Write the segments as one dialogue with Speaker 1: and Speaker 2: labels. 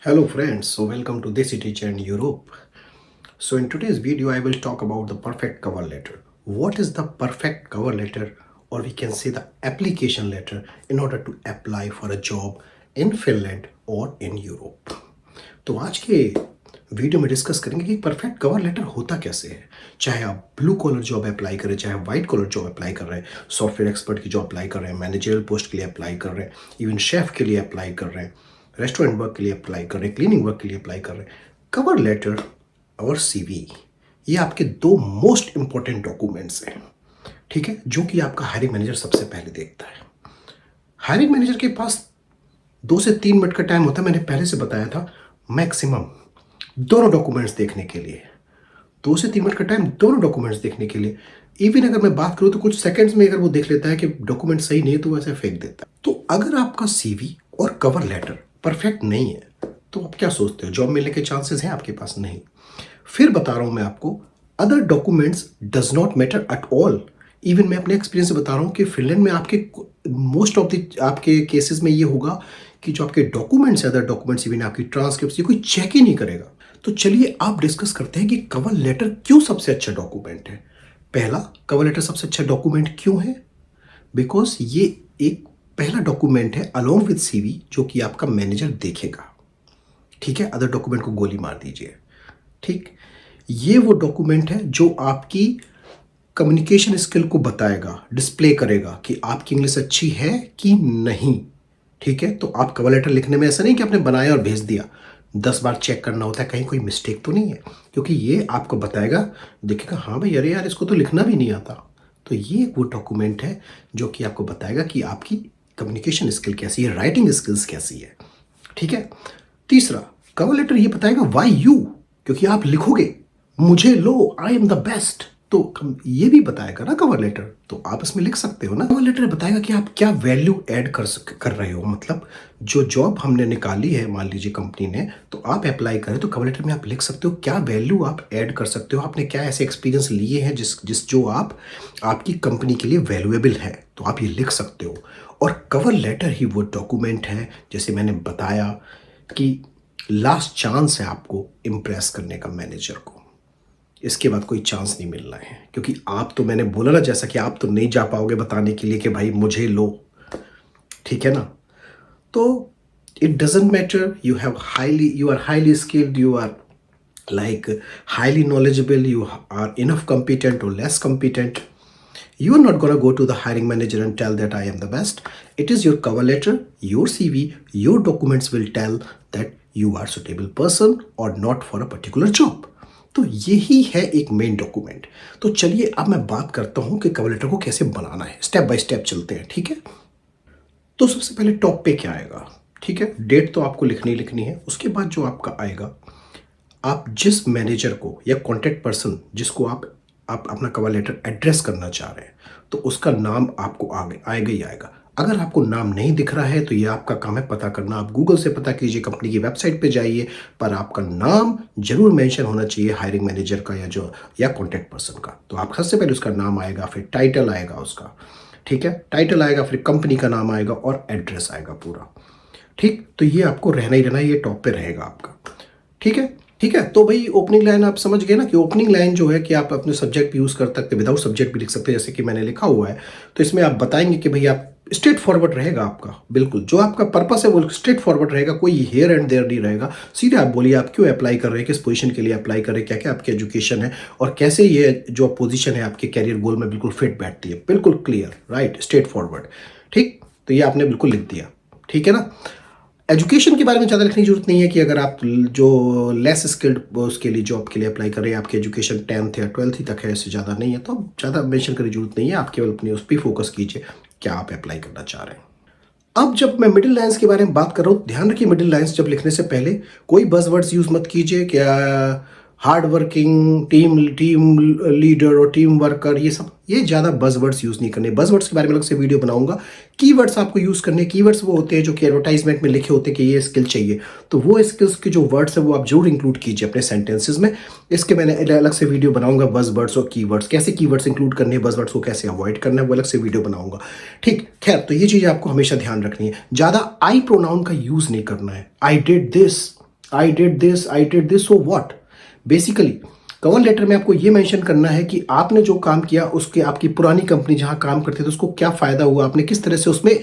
Speaker 1: Hello friends, so welcome to Desi Teacher in Europe. So in today's video I will talk about the perfect cover letter. What is the perfect cover letter, or we can say the application letter, in order to apply for a job in Finland or in Europe. तो आज के video में discuss करेंगे कि perfect cover letter होता कैसे है। चाहे आप ब्लू कॉलर जॉब अप्लाई करें, चाहे वाइट कॉलर जॉब अप्लाई कर रहे हैं, सॉफ्टवेयर एक्सपर्ट की जॉब अप्लाई कर रहे हैं, मैनेजरियल पोस्ट के लिए अप्लाई कर रहे हैं, इवन शेफ के लिए अप्लाई कर रहे हैं, रेस्टोरेंट वर्क के लिए अप्लाई कर रहे हैं, क्लीनिंग वर्क के लिए अप्लाई कर रहे हैं, कवर लेटर और सीवी, ये आपके दो मोस्ट इंपॉर्टेंट डॉक्यूमेंट्स हैं। ठीक है, जो कि आपका हायरिंग मैनेजर सबसे पहले देखता है। हायरिंग मैनेजर के पास 2 से 3 मिनट का टाइम होता है, मैंने पहले से बताया था, मैक्सिमम दोनों डॉक्यूमेंट्स देखने के लिए। 2 से 3 मिनट का टाइम दोनों डॉक्यूमेंट्स देखने के लिए। इवन अगर मैं बात करूं तो कुछ सेकंड्स में अगर वो देख लेता है कि डॉक्यूमेंट सही नहीं है तो वैसे फेंक देता है। तो अगर आपका सीवी और कवर लेटर परफेक्ट नहीं है तो आप क्या सोचते हो, जॉब मिलने के चांसेस हैं आपके पास? नहीं। फिर बता रहा हूं मैं आपको, other documents does not matter at all. Even मैं अपने एक्सपीरियंस से बता रहा हूँ कि फिनलैंड में आपके मोस्ट ऑफ द आपके केसेस में ये होगा कि जो आपके डॉक्यूमेंट्स है, अदर डॉक्यूमेंट्स, इवन आपकी ट्रांसक्रिप्ट, ये कोई चेक ही नहीं करेगा। तो चलिए आप डिस्कस करते हैं कि कवर लेटर क्यों सबसे अच्छा डॉक्यूमेंट है। पहला, कवर लेटर सबसे अच्छा डॉक्यूमेंट क्यों है? बिकॉज ये एक पहला डॉक्यूमेंट है अलोंग विद सीवी जो कि आपका मैनेजर देखेगा। ठीक है, अदर डॉक्यूमेंट को गोली मार दीजिए। ठीक, ये वो डॉक्यूमेंट है जो आपकी कम्युनिकेशन स्किल को बताएगा, डिस्प्ले करेगा कि आपकी इंग्लिश अच्छी है कि नहीं। ठीक है, तो आप कवर लेटर लिखने में ऐसा नहीं कि आपने बनाया और भेज दिया, 10 बार चेक करना होता है कहीं कोई मिस्टेक तो नहीं है, क्योंकि ये आपको बताएगा, देखेगा हाँ भाई, अरे यार इसको तो लिखना भी नहीं आता। तो ये वो डॉक्यूमेंट है जो कि आपको बताएगा कि आपकी कम्युनिकेशन स्किल कैसी है, राइटिंग स्किल्स कैसी है। ठीक है। तीसरा, कवर लेटर ये बताएगा वाई यू, क्योंकि आप लिखोगे मुझे लो, आई एम द बेस्ट, तो ये भी बताएगा ना कवर लेटर, तो आप इसमें लिख सकते हो ना। कवर लेटर बताएगा कि आप क्या वैल्यू ऐड कर रहे हो। मतलब जो जॉब हमने निकाली है, मान लीजिए कंपनी ने, तो आप अप्लाई करें तो कवर लेटर में आप लिख सकते हो क्या वैल्यू आप ऐड कर सकते हो, आपने क्या ऐसे एक्सपीरियंस लिए हैं जिस जो आपकी कंपनी के लिए वैल्यूएबल है, तो आप ये लिख सकते हो। और कवर लेटर ही वो डॉक्यूमेंट है, जैसे मैंने बताया, कि लास्ट चांस है आपको इम्प्रेस करने का मैनेजर को। इसके बाद कोई चांस नहीं मिलना है, क्योंकि आप तो, मैंने बोला ना, जैसा कि आप तो नहीं जा पाओगे बताने के लिए कि भाई मुझे लो। ठीक है ना। तो it doesn't matter, you are highly skilled, you are like highly knowledgeable, you are enough competent or less competent, you are not going to go to the hiring manager and tell that I am the best. It is your cover letter, your CV, your documents will tell that you are suitable person or not for a particular job. तो यही है एक main document. तो चलिए अब मैं बात करता हूं कि कवर लेटर को कैसे बनाना है, स्टेप बाय स्टेप चलते हैं। ठीक है। तो सबसे पहले टॉप पे क्या आएगा? ठीक है, डेट तो आपको लिखनी है। उसके बाद जो आपका आएगा, आप जिस मैनेजर को या कॉन्टैक्ट पर्सन जिसको आप अपना कवर लेटर एड्रेस करना चाह रहे हैं, तो उसका नाम आपको आगे आएगा ही आएगा। अगर आपको नाम नहीं दिख रहा है तो ये आपका काम है पता करना। आप गूगल से पता कीजिए, कंपनी की वेबसाइट पे जाइए, पर आपका नाम जरूर मेंशन होना चाहिए हायरिंग मैनेजर का या कॉन्टैक्ट पर्सन का। तो आप सबसे पहले उसका नाम आएगा, फिर टाइटल आएगा उसका। ठीक है, टाइटल आएगा, फिर कंपनी का नाम आएगा और एड्रेस आएगा पूरा। ठीक, तो ये आपको रहना ही रहना, ये टॉप पे रहेगा आपका। ठीक है। ठीक है, तो भाई ओपनिंग लाइन आप समझ गए ना, कि ओपनिंग लाइन जो है कि आप अपने सब्जेक्ट भी यूज़ कर सकते हैं, विदाउट सब्जेक्ट भी लिख सकते हैं, जैसे कि मैंने लिखा हुआ है। तो इसमें आप बताएंगे कि भाई आप स्ट्रेट फॉरवर्ड रहेगा आपका, बिल्कुल जो आपका पर्पस है वो स्ट्रेट फॉरवर्ड रहेगा, कोई हेयर एंड देयर नहीं रहेगा। सीधे आप बोलिए आप क्यों अप्लाई कर रहे हैं, किस पोजीशन के लिए अप्लाई कर रहे हैं, क्या क्या आपकी एजुकेशन है, और कैसे ये जो पोजीशन है आपके कैरियर गोल में बिल्कुल फिट बैठती है। बिल्कुल क्लियर, राइट, स्ट्रेट फॉरवर्ड। ठीक, तो ये आपने बिल्कुल लिख दिया। ठीक है ना। एजुकेशन के बारे में ज़्यादा लिखने की जरूरत नहीं है, कि अगर आप जो लेस स्किल्ड उसके लिए जॉब के लिए अप्लाई कर रहे हैं, आपकी एजुकेशन 10th या 12th ही तक है, इससे ज़्यादा नहीं है, तो आप ज़्यादा मेंशन करने की जरूरत नहीं है। आप केवल अपनी उस पर फोकस कीजिए क्या आप अप्लाई करना चाह रहे हैं। अब जब मैं मिडिल लाइन्स के बारे में बात कर रहा हूँ, ध्यान रखिए मिडिल लाइन्स जब लिखने से पहले कोई बज़वर्ड्स यूज़ मत कीजिए, क्या हार्ड वर्किंग, टीम लीडर और टीम वर्कर, ये ज़्यादा बज़वर्ड्स यूज़ नहीं करने। बज़वर्ड्स के बारे में अलग से वीडियो बनाऊंगा। कीवर्ड्स आपको यूज़ करने, कीवर्ड्स वो होते हैं जो कि एडवर्टाइजमेंट में लिखे होते हैं कि ये स्किल चाहिए, तो वो स्किल्स के जो वर्ड्स है वो आप जरूर इंक्लूड कीजिए अपने सेंटेंसेस में। इसके मैंने अलग से वीडियो बनाऊंगा, बज़वर्ड्स और कीवर्ड्स, कैसे कीवर्ड्स इंक्लूड करने हैं, बज़वर्ड्स को कैसे अवॉइड करना है, वो अलग से वीडियो बनाऊंगा। ठीक, खैर, तो ये चीज़ आपको हमेशा ध्यान रखनी है। ज़्यादा आई प्रोनाउन का यूज़ नहीं करना है। I did this, I did this, so what. Basically cover letter में आपको ये मेंशन करना है कि आपने जो काम किया उसके, आपकी पुरानी कंपनी जहां काम करते थे उसको क्या फायदा हुआ, आपने किस तरह से उसमें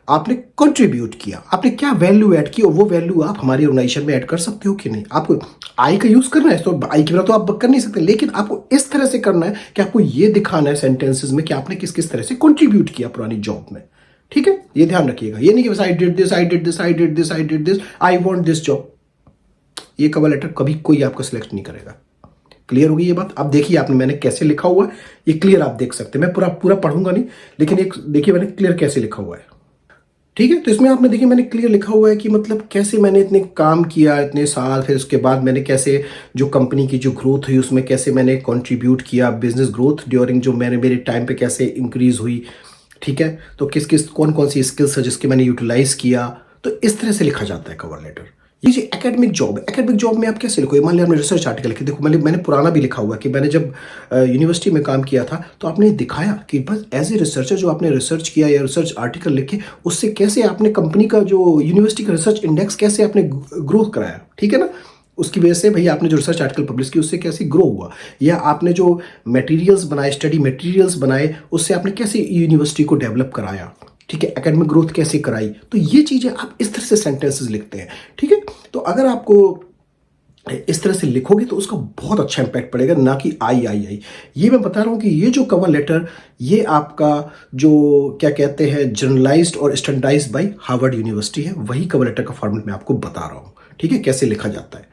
Speaker 1: आपने कंट्रीब्यूट किया, आपने क्या वैल्यू ऐड की, और वो वैल्यू आप हमारी ऑर्गेनाइजेशन में ऐड कर सकते हो कि नहीं। आपको आई का यूज करना है तो आई के बिना तो आप कर नहीं सकते, लेकिन आपको इस तरह से करना है कि आपको ये दिखाना है सेंटेंसेस में कि आपने किस किस तरह से कंट्रीब्यूट किया पुरानी जॉब में। ठीक है, ये ध्यान रखिएगा। ये नहीं कि बस आई did this, I did this, I did this, I did this, I want this job. ये कवर लेटर कभी कोई आपको सिलेक्ट नहीं करेगा। क्लियर होगी ये बात। अब देखिए आपने, मैंने कैसे लिखा हुआ है, ये क्लियर आप देख सकते हैं। मैं पूरा पूरा पढ़ूंगा नहीं, लेकिन एक देखिए मैंने क्लियर कैसे लिखा हुआ है। ठीक है, तो इसमें आपने देखिए मैंने क्लियर लिखा हुआ है कि मतलब कैसे मैंने इतने काम किया इतने साल, फिर उसके बाद मैंने कैसे जो कंपनी की जो ग्रोथ हुई उसमें कैसे मैंने कंट्रीब्यूट किया, बिजनेस ग्रोथ ड्यूरिंग जो मैंने मेरे टाइम पे कैसे इंक्रीज हुई। ठीक है, तो किस किस कौन कौन सी स्किल्स है जिसके मैंने यूटिलाइज किया। तो इस तरह से लिखा जाता है कवर लेटर। ये जो एकेडमिक जॉब है, एकेडमिक जॉब में आप कैसे लिखोगे, मान लिया आपने रिसर्च आर्टिकल लिखे, देखो मैंने पुराना भी लिखा हुआ है कि मैंने जब यूनिवर्सिटी में काम किया था तो आपने दिखाया कि बस एज ए रिसर्चर जो आपने रिसर्च किया या रिसर्च आर्टिकल लिखे उससे कैसे आपने कंपनी का जो यूनिवर्सिटी का रिसर्च इंडेक्स कैसे आपने ग्रोथ कराया। ठीक है ना, उसकी वजह से भैया आपने जो रिसर्च आर्टिकल पब्लिश किया उससे कैसे ग्रो हुआ, या आपने जो मटेरियल्स बनाए, स्टडी मटेरियल्स बनाए, उससे आपने कैसे यूनिवर्सिटी को डेवलप कराया। ठीक है, एकेडमिक ग्रोथ कैसे कराई। तो ये चीजें आप इस तरह से सेंटेंसेस लिखते हैं। ठीक है, तो अगर आपको इस तरह से लिखोगे तो उसका बहुत अच्छा इंपैक्ट पड़ेगा, ना कि आई। ये मैं बता रहा हूं कि ये जो कवर लेटर, ये आपका जो क्या कहते हैं जर्नलाइज्ड और स्टैंडर्डाइज्ड बाय हार्वर्ड यूनिवर्सिटी है, वही कवर लेटर का फॉर्मेट मैं आपको बता रहा हूं। ठीक है, कैसे लिखा जाता है।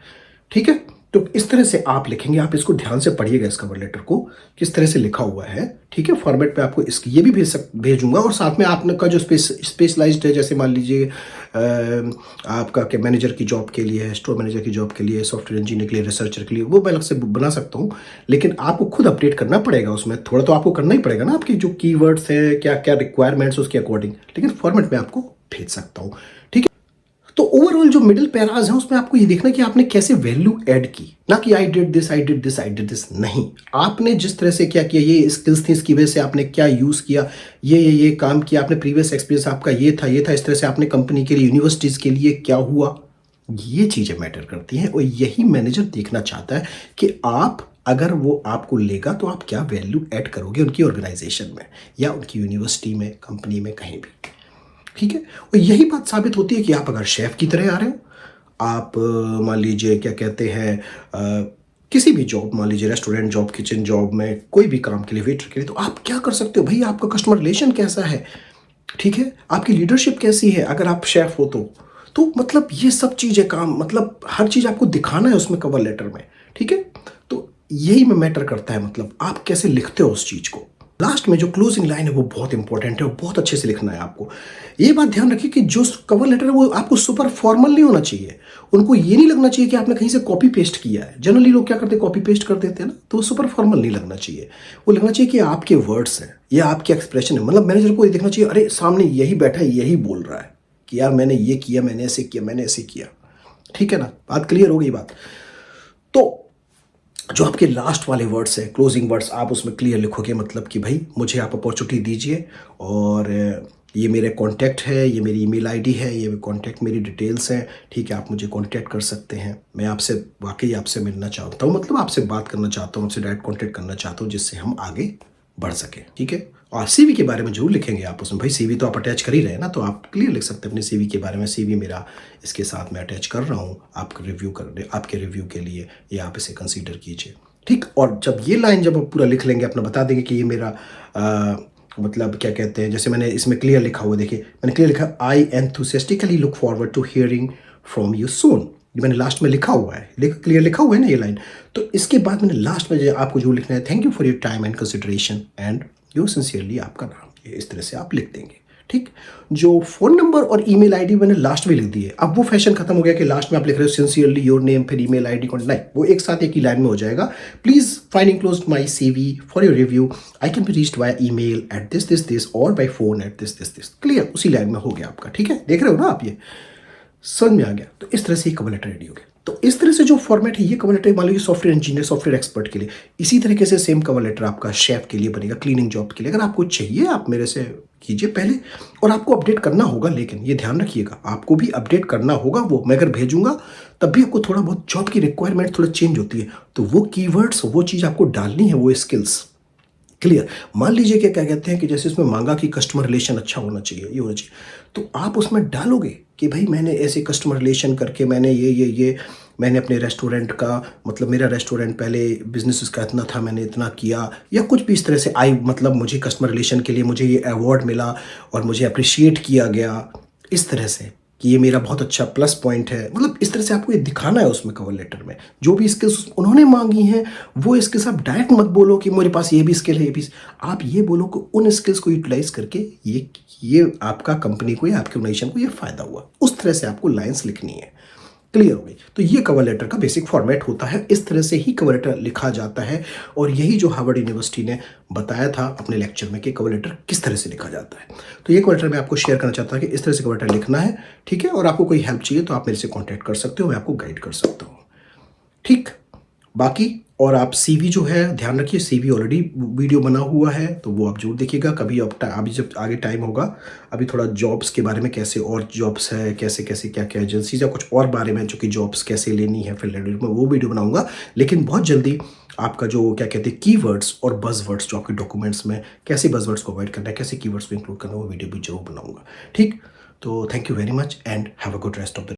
Speaker 1: ठीक है, तो इस तरह से आप लिखेंगे, आप इसको ध्यान से पढ़िएगा इस कवर लेटर को किस तरह से लिखा हुआ है। ठीक है, फॉर्मेट पे आपको इसकी ये भी भेजूंगा, और साथ में आपने का जो स्पेशलाइज्ड है, जैसे मान लीजिए आपका क्या मैनेजर की जॉब के लिए है, स्टोर मैनेजर की जॉब के लिए, सॉफ्टवेयर इंजीनियर के लिए, रिसर्चर के लिए, वो मैं अलग से बना सकता हूँ। लेकिन आपको खुद अपडेट करना पड़ेगा, उसमें थोड़ा तो आपको करना ही पड़ेगा ना, आपकी जो कीवर्ड्स हैं क्या क्या रिक्वायरमेंट्स उसके अकॉर्डिंग, लेकिन फॉर्मेट में आपको भेज सकता हूँ। ठीक है, तो ओवरऑल जो मिडिल पैराज है उसमें आपको ये देखना कि आपने कैसे वैल्यू ऐड की, ना कि आई did this, I did this, I did this. नहीं, आपने जिस तरह से क्या किया, ये स्किल्स थी, इसकी वजह से आपने क्या यूज किया, ये काम किया, आपने प्रीवियस एक्सपीरियंस आपका ये था, इस तरह से आपने कंपनी के लिए, यूनिवर्सिटीज के लिए क्या हुआ, ये चीजें मैटर करती हैं। और यही मैनेजर देखना चाहता है कि आप, अगर वो आपको लेगा तो आप क्या वैल्यू ऐड करोगे उनकी ऑर्गेनाइजेशन में या उनकी यूनिवर्सिटी में, कंपनी में, कहीं भी। ठीक है, और यही बात साबित होती है कि आप अगर शेफ की तरह आ रहे हो, आप मान लीजिए क्या कहते हैं किसी भी जॉब, मान लीजिए रेस्टोरेंट जॉब, किचन जॉब में, कोई भी काम के लिए, वेटर के लिए, तो आप क्या कर सकते हो भाई, आपका कस्टमर रिलेशन कैसा है। ठीक है, आपकी लीडरशिप कैसी है अगर आप शेफ हो तो मतलब ये सब चीज़ें काम, मतलब हर चीज़ आपको दिखाना है उसमें कवर लेटर में। ठीक है, तो यही में मैटर करता है, मतलब आप कैसे लिखते हो उस चीज़ को। लास्ट में जो क्लोजिंग लाइन है वो बहुत इंपॉर्टेंट है, और बहुत अच्छे से लिखना है आपको। ये बात ध्यान रखिए कि जो कवर लेटर है वो आपको सुपर फॉर्मल नहीं होना चाहिए। उनको ये नहीं लगना चाहिए कि आपने कहीं से कॉपी पेस्ट किया है। जनरली लोग क्या करते हैं, कॉपी पेस्ट कर देते हैं ना, तो सुपर फॉर्मल नहीं लगना चाहिए। वो लगना चाहिए कि आपके वर्ड्स हैं या आपके एक्सप्रेशन है। मतलब मैनेजर को ये देखना चाहिए, अरे सामने यही बैठा है, यही बोल रहा है कि यार मैंने ये किया, मैंने ऐसे किया, मैंने ऐसे किया। ठीक है ना, बात क्लियर हो गई बात। तो जो आपके लास्ट वाले वर्ड्स है, क्लोजिंग वर्ड्स, आप उसमें क्लियर लिखोगे, मतलब कि भाई मुझे आप अपॉर्चुनिटी दीजिए, और ये मेरे कांटेक्ट है, ये मेरी ईमेल आईडी है, ये कांटेक्ट मेरी डिटेल्स हैं। ठीक है, आप मुझे कांटेक्ट कर सकते हैं, मैं आपसे वाकई आपसे मिलना चाहता हूँ, मतलब आपसे बात करना चाहता हूँ, आपसे डायरेक्ट कांटेक्ट करना चाहता हूँ, जिससे हम आगे बढ़ सके। ठीक है, और सीवी के बारे में जरूर लिखेंगे आप उसमें। भाई सीवी तो आप अटैच कर ही रहे हैं ना, तो आप क्लियर लिख सकते हैं अपने सीवी के बारे में, सीवी मेरा इसके साथ मैं अटैच कर रहा हूँ आपके रिव्यू के लिए, ये आप इसे कंसीडर कीजिए। ठीक, और जब ये लाइन जब आप पूरा लिख लेंगे, अपना बता देंगे कि ये मेरा मतलब क्या कहते हैं, जैसे मैंने इसमें क्लियर लिखा हुआ, देखिए मैंने क्लियर लिखा, I enthusiastically look forward to hearing from you soon. ये मैंने लास्ट में लिखा हुआ है, क्लियर लिखा हुआ है ना ये लाइन। तो इसके बाद मैंने लास्ट में आपको जो लिखना है, thank you for your time and consideration and your sincerely आपका नाम, ये इस तरह से आप लिख देंगे। ठीक, जो फोन नंबर और ईमेल आईडी मैंने लास्ट में लिख दी है। अब वो फैशन खत्म हो गया कि लास्ट में आप लिख रहे हो सिंसियरली योर नेम फिर ईमेल आईडी नहीं, वो एक साथ एक ही लाइन में हो जाएगा। Please find enclosed my CV for your review, I can be reached by email at this or by phone at this. Clear, उसी लाइन में हो गया आपका। ठीक है, देख रहे हो ना आप, ये समझ में आ गया। तो इस तरह से ही कवर लेटर रेडी हो गया। तो तो इस तरह से जो फॉर्मेट है, ये कवर लेटर मान लीजिए सॉफ्टवेयर इंजीनियर, सॉफ्टवेयर एक्सपर्ट के लिए। इसी तरीके से सेम कवर लेटर आपका शेफ के लिए बनेगा, क्लीनिंग जॉब के लिए। अगर आपको चाहिए आप मेरे से कीजिए पहले, और आपको अपडेट करना होगा, लेकिन ये ध्यान रखिएगा आपको भी अपडेट करना होगा। वो मैं अगर भेजूंगा तब भी आपको थोड़ा बहुत जॉब की रिक्वायरमेंट थोड़ा चेंज होती है, तो वो कीवर्ड्स, वो चीज़ आपको डालनी है, वो स्किल्स। क्लियर। मान लीजिए कि क्या कहते हैं कि जैसे इसमें मांगा कि कस्टमर रिलेशन अच्छा होना चाहिए, ये होना चाहिए, तो आप उसमें डालोगे कि भाई मैंने ऐसे कस्टमर रिलेशन करके मैंने ये मैंने अपने रेस्टोरेंट का, मतलब मेरा रेस्टोरेंट पहले बिजनेस इसका इतना था, मैंने इतना किया, या कुछ भी इस तरह से आई, मतलब मुझे कस्टमर रिलेशन के लिए मुझे ये अवार्ड मिला और मुझे अप्रिशिएट किया गया, इस तरह से कि ये मेरा बहुत अच्छा प्लस पॉइंट है। मतलब इस तरह से आपको ये दिखाना है उसमें कवर लेटर में। जो भी स्किल्स उन्होंने मांगी हैं वो स्किल्स आप डायरेक्ट मत बोलो कि मेरे पास ये भी स्किल है, ये भी। आप ये बोलो कि उन स्किल्स को यूटिलाइज करके ये आपका कंपनी को या आपके ऑर्गेनाइजेशन को ये फायदा हुआ, उस तरह से आपको लाइंस लिखनी है। क्लियर हो गई। तो ये कवर लेटर का बेसिक फॉर्मेट होता है, इस तरह से ही कवर लेटर लिखा जाता है। और यही जो हार्वर्ड यूनिवर्सिटी ने बताया था अपने लेक्चर में कि कवर लेटर किस तरह से लिखा जाता है। तो ये कवर लेटर मैं आपको शेयर करना चाहता हूँ कि इस तरह से कवर लेटर लिखना है। ठीक है, और आपको कोई हेल्प चाहिए तो आप मेरे से कॉन्टैक्ट कर सकते हो, मैं आपको गाइड कर सकता हूँ। ठीक। बाकी और आप सीवी जो है ध्यान रखिए, सीवी ऑलरेडी वीडियो बना हुआ है तो वो आप जरूर देखिएगा कभी। अब अभी जब आगे टाइम होगा, अभी थोड़ा जॉब्स के बारे में, कैसे और जॉब्स है, कैसे कैसे क्या क्या एजेंसीज या कुछ और बारे में, जो कि जॉब्स कैसे लेनी है फिनलैंड में, वो वीडियो बनाऊंगा। लेकिन बहुत जल्दी आपका जो क्या कहते हैं कीवर्ड्स और बज़वर्ड्स, जो आपके डॉक्यूमेंट्स में कैसे बज़वर्ड्स को अवॉइड करना है, कैसे कीवर्ड्स को इंक्लूड करना है, वो वीडियो भी जरूर बनाऊंगा। ठीक। तो thank you very much and have a good rest of the